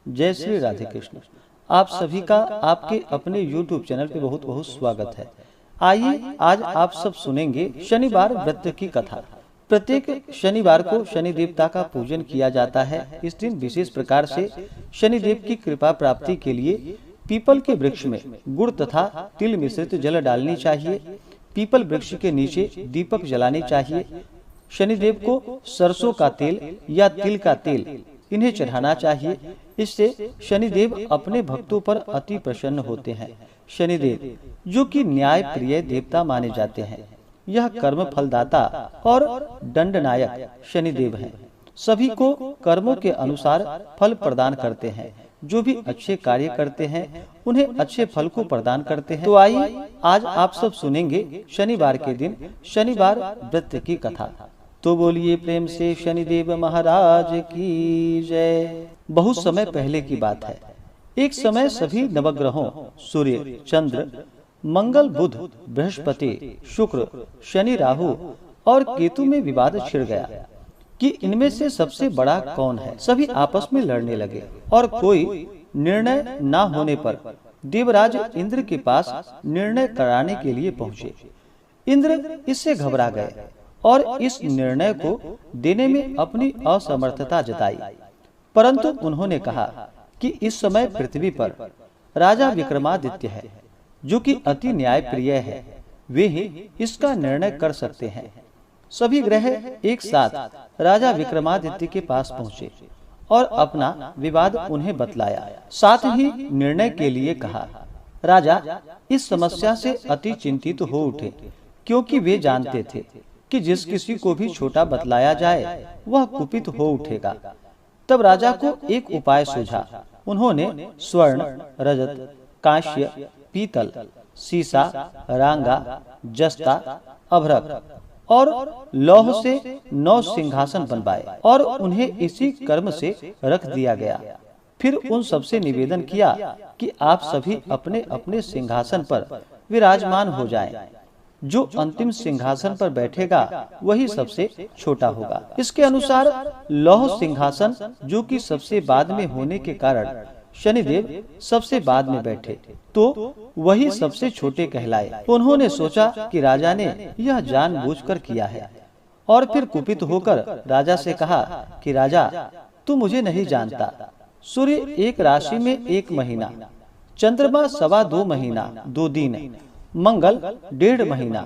जय श्री राधे कृष्ण। आप सभी का आपके अपने YouTube चैनल पे बहुत बहुत स्वागत है। आइए आज आप सब सुनेंगे शनिवार व्रत की कथा। प्रत्येक शनिवार को शनि देवता का पूजन किया जाता है। इस दिन विशेष प्रकार से शनिदेव की कृपा प्राप्ति के लिए पीपल के वृक्ष में गुड़ तथा तिल मिश्रित जल डालनी चाहिए। पीपल वृक्ष के नीचे दीपक जलाने चाहिए। शनिदेव को सरसों का तेल या तिल का तेल इन्हें चढ़ाना चाहिए। इससे शनिदेव अपने भक्तों पर अति प्रसन्न होते हैं। शनिदेव जो कि न्याय प्रिय देवता माने जाते हैं, यह कर्म फलदाता और दंडनायक शनिदेव हैं। सभी को कर्मों के अनुसार फल प्रदान करते हैं। जो भी अच्छे कार्य करते हैं उन्हें अच्छे फल को प्रदान करते हैं। तो आइए आज आप सब सुनेंगे शनिवार के दिन शनिवार व्रत की कथा। तो बोलिए प्रेम से शनिदेव महाराज की जय। बहुत समय पहले की बात है। एक समय सभी नवग्रहों सूर्य, चंद्र, मंगल, बुध, बृहस्पति, शुक्र, शनि, राहु और केतु में विवाद छिड़ गया कि इनमें से सबसे बड़ा कौन है। सभी आपस में लड़ने लगे और कोई निर्णय न होने पर देवराज इंद्र के पास निर्णय कराने के लिए पहुंचे। इंद्र इससे घबरा गए और इस निर्णय को देने में अपनी असमर्थता जताई। परंतु उन्होंने कहा कि इस समय पृथ्वी पर राजा विक्रमादित्य है, जो कि अति न्याय प्रिय है। वे ही इसका निर्णय कर सकते हैं। सभी ग्रह एक साथ राजा विक्रमादित्य के पास पहुंचे और अपना विवाद उन्हें बतलाया। साथ ही निर्णय के लिए कहा। राजा इस समस्या से अति चिंतित हो उठे, क्योंकि वे जानते थे कि जिस किसी को भी छोटा बतलाया जाए वह कुपित हो उठेगा। तब राजा को एक उपाय सूझा। उन्होंने स्वर्ण, रजत, कांस्य, पीतल, सीसा, रांगा, जस्ता, अभ्रक और लौह से 9 सिंहासन बनवाए और उन्हें इसी कर्म से रख दिया गया। फिर उन सबसे निवेदन किया कि आप सभी अपने अपने सिंहासन पर विराजमान हो जाएं। जो अंतिम सिंहासन पर बैठेगा वही सबसे छोटा होगा। इसके अनुसार लौह सिंहासन, जो कि सबसे बाद में होने के कारण शनिदेव सबसे बाद में बैठे, तो वही सबसे छोटे कहलाए। उन्होंने सोचा कि राजा ने यह जानबूझकर किया है और फिर कुपित होकर राजा से कहा कि राजा, तू मुझे नहीं जानता। सूर्य एक राशि में 1 महीना, चंद्रमा 2.25 महीना 2 दिन, मंगल 1.5 महीना,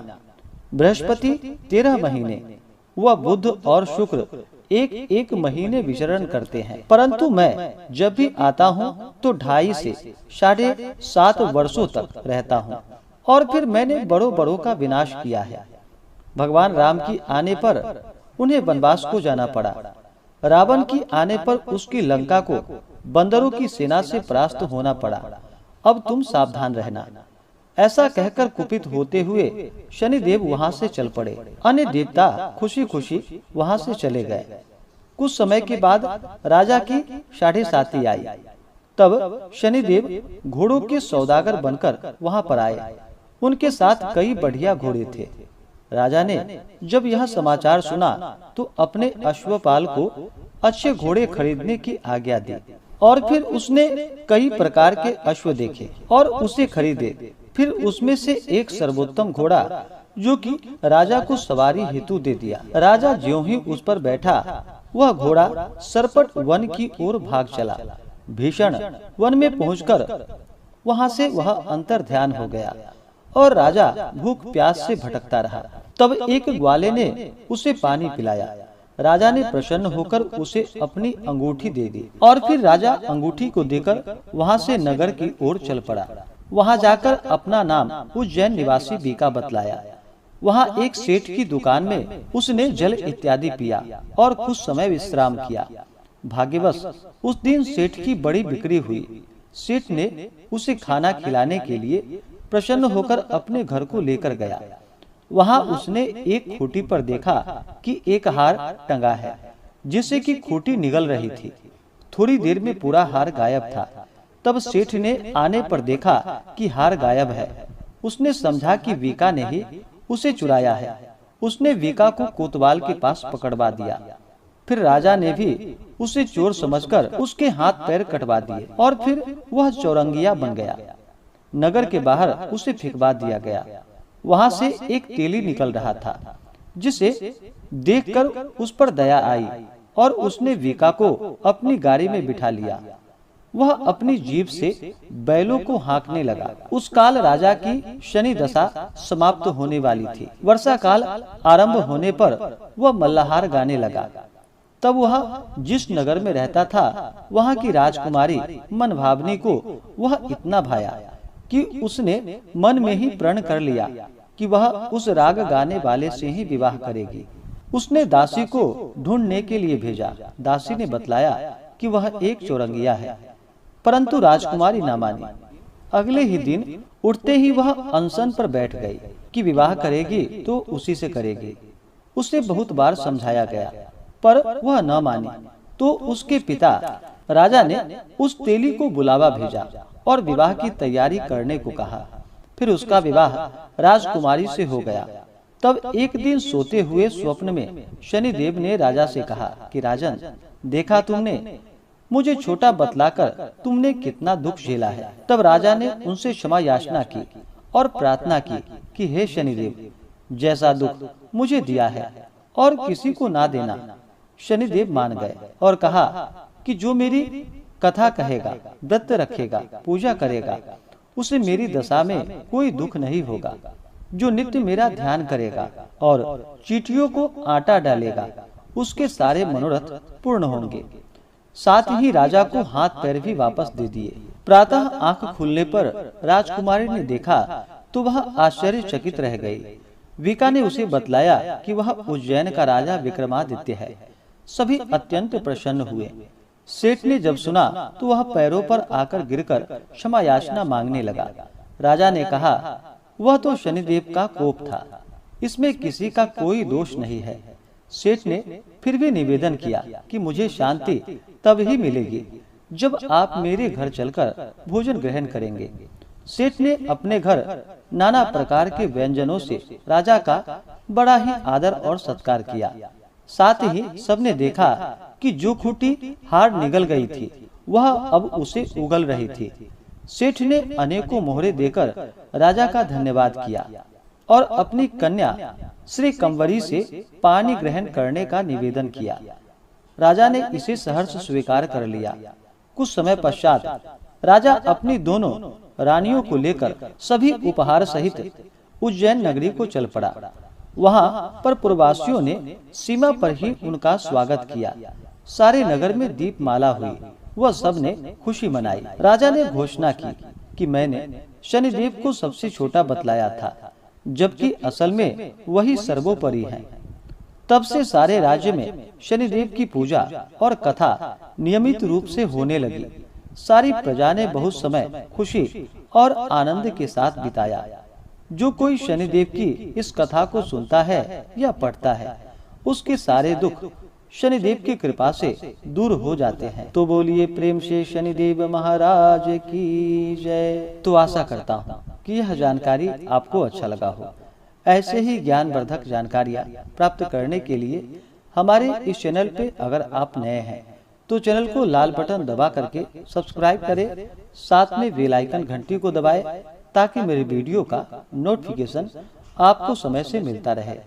बृहस्पति 13 महीने व बुध और शुक्र एक महीने विचरण करते हैं। परंतु मैं जब भी आता हूँ तो 2.5 से 7.5 वर्षों तक रहता हूँ और फिर मैंने बड़ों बड़ों का विनाश किया है। भगवान राम की आने पर उन्हें वनवास को जाना पड़ा। रावण की आने पर उसकी लंका को बंदरों की सेना से परास्त होना पड़ा। अब तुम सावधान रहना। ऐसा कहकर कुपित होते हुए शनिदेव वहां से चल पड़े। अन्य देवता खुशी खुशी वहां से चले गए। कुछ समय के बाद राजा की 7.5 आई। तब शनिदेव घोड़ों के सौदागर बनकर वहां पर आए। उनके साथ कई बढ़िया घोड़े थे। राजा ने जब यह समाचार सुना तो अपने अश्वपाल को अच्छे घोड़े खरीदने की आज्ञा दी और फिर उसने कई प्रकार के अश्व देखे और उसे खरीदे। फिर उसमें से एक सर्वोत्तम घोड़ा, जो कि राजा को सवारी हेतु दे दिया। राजा ज्यों ही उस पर बैठा, वह घोड़ा सरपट वन की ओर भाग चला। भीषण वन में पहुंचकर वहां से वह अंतर ध्यान हो गया और राजा भूख प्यास से भटकता रहा। तब एक ग्वाले ने उसे पानी पिलाया। राजा ने प्रसन्न होकर उसे अपनी अंगूठी दे दी और फिर राजा अंगूठी को देकर वहां से नगर की ओर चल पड़ा। वहां जाकर अपना नाम उज्जैन निवासी बीका बतलाया। वहां एक सेठ की दुकान में उसने जल इत्यादि पिया और कुछ समय विश्राम किया। भाग्यवश उस दिन सेठ की बड़ी बिक्री हुई। सेठ ने उसे खाना खिलाने के लिए प्रसन्न होकर अपने घर को लेकर गया। वहां उसने एक खूंटी पर देखा कि एक हार टंगा है, जिससे कि खूंटी निगल रही थी। थोड़ी देर में पूरा हार गायब था। तब सेठ ने आने पर देखा कि हार गायब है। उसने समझा कि वीका ने ही उसे चुराया है। उसने वीका को कोतवाल के पास पकड़वा दिया। फिर राजा ने भी उसे चोर समझकर उसके हाथ पैर कटवा दिए और फिर वह चौरंगिया बन गया। नगर के बाहर उसे फेंकवा दिया गया। वहां से एक तेली निकल रहा था, जिसे देखकर उस पर दया आई और उसने वीका को अपनी गाड़ी में बिठा लिया। वह अपनी जीभ से बैलों को हाँकने लगा। उस काल राजा की शनि दशा समाप्त होने वाली थी। वर्षा काल आरंभ होने पर वह मल्लाहार गाने लगा। तब वह जिस नगर में रहता था, वहाँ की राजकुमारी मनभावनी को वह इतना भाया कि उसने मन में ही प्रण कर लिया कि वह उस राग गाने वाले से ही विवाह करेगी। उसने दासी को ढूंढने के लिए भेजा। दासी ने बतलाया कि वह एक चौरंगिया है, परंतु राजकुमारी न मानी। अगले ही दिन उठते ही वह अनशन पर बैठ गई कि विवाह करेगी तो उसी से करेगी। उसे बहुत बार समझाया गया, पर वह न मानी। तो उसके पिता राजा ने उस तेली को बुलावा भेजा और विवाह की तैयारी करने को कहा। फिर उसका विवाह राजकुमारी से हो गया। तब एक दिन सोते हुए स्वप्न में शनिदेव ने राजा से कहा कि राजन, देखा तुमने, मुझे छोटा बतलाकर तुमने कितना दुख झेला है। तब राजा ने उनसे क्षमा याचना की और प्रार्थना की कि हे शनिदेव, जैसा दुख मुझे दिया है और किसी को ना देना। शनिदेव मान गए और कहा कि जो मेरी कथा कहेगा, व्रत रखेगा, पूजा करेगा, उसे मेरी दशा में कोई दुख नहीं होगा। जो नित्य मेरा ध्यान करेगा और चींटियों को आटा डालेगा, उसके सारे मनोरथ पूर्ण होंगे। साथ ही राजा को हाथ पैर भी वापस दे दिए। प्रातः आंख खुलने पर राजकुमारी ने देखा तो वह आश्चर्यचकित रह गई। वीका ने उसे बतलाया कि वह उज्जैन का राजा विक्रमादित्य है। सभी अत्यंत प्रसन्न हुए। सेठ ने जब सुना तो वह पैरों पर आकर गिरकर क्षमा याचना मांगने लगा। राजा ने कहा, वह तो शनिदेव का कोप था, इसमें किसी का कोई दोष नहीं है। सेठ ने फिर भी निवेदन किया कि मुझे शांति तब ही मिलेगी जब आप मेरे घर चलकर भोजन ग्रहण करेंगे। सेठ ने अपने घर नाना प्रकार के व्यंजनों से राजा का बड़ा ही आदर और सत्कार किया। साथ ही सबने देखा कि जो खूंटी हार निगल गई थी, वह अब उसे उगल रही थी। सेठ ने अनेकों मोहरे देकर राजा का धन्यवाद किया और अपनी कन्या श्री कंवरी से पानी ग्रहण करने का निवेदन किया। राजा ने इसे सहर्ष स्वीकार कर लिया। कुछ समय पश्चात राजा अपनी दोनों रानियों को लेकर सभी उपहार सहित उज्जैन नगरी को चल पड़ा। वहाँ पर पुरवासियों ने सीमा पर ही उनका स्वागत किया। सारे नगर में दीपमाला हुई। वह सब ने खुशी मनाई। राजा ने घोषणा की कि मैंने शनिदेव को सबसे छोटा बतलाया था, जबकि असल में वही सर्वोपरि है। तब से सारे राज्य में शनिदेव की पूजा और कथा नियमित रूप से होने लगी। सारी प्रजा ने बहुत समय खुशी और आनंद के साथ बिताया। जो कोई शनिदेव की इस कथा को सुनता है या पढ़ता है, उसके सारे दुख शनिदेव की कृपा से दूर हो जाते हैं। तो बोलिए प्रेम से शनिदेव महाराज की जय। तो आशा करता हूँ कि यह जानकारी आपको अच्छा लगा हो। ऐसे ही ज्ञानवर्धक जानकारियाँ प्राप्त करने के लिए हमारे इस चैनल पे अगर आप नए हैं तो चैनल को लाल बटन दबा करके सब्सक्राइब करें। साथ में बेल आइकन घंटी को दबाएं ताकि मेरे वीडियो का नोटिफिकेशन आपको समय से मिलता रहे।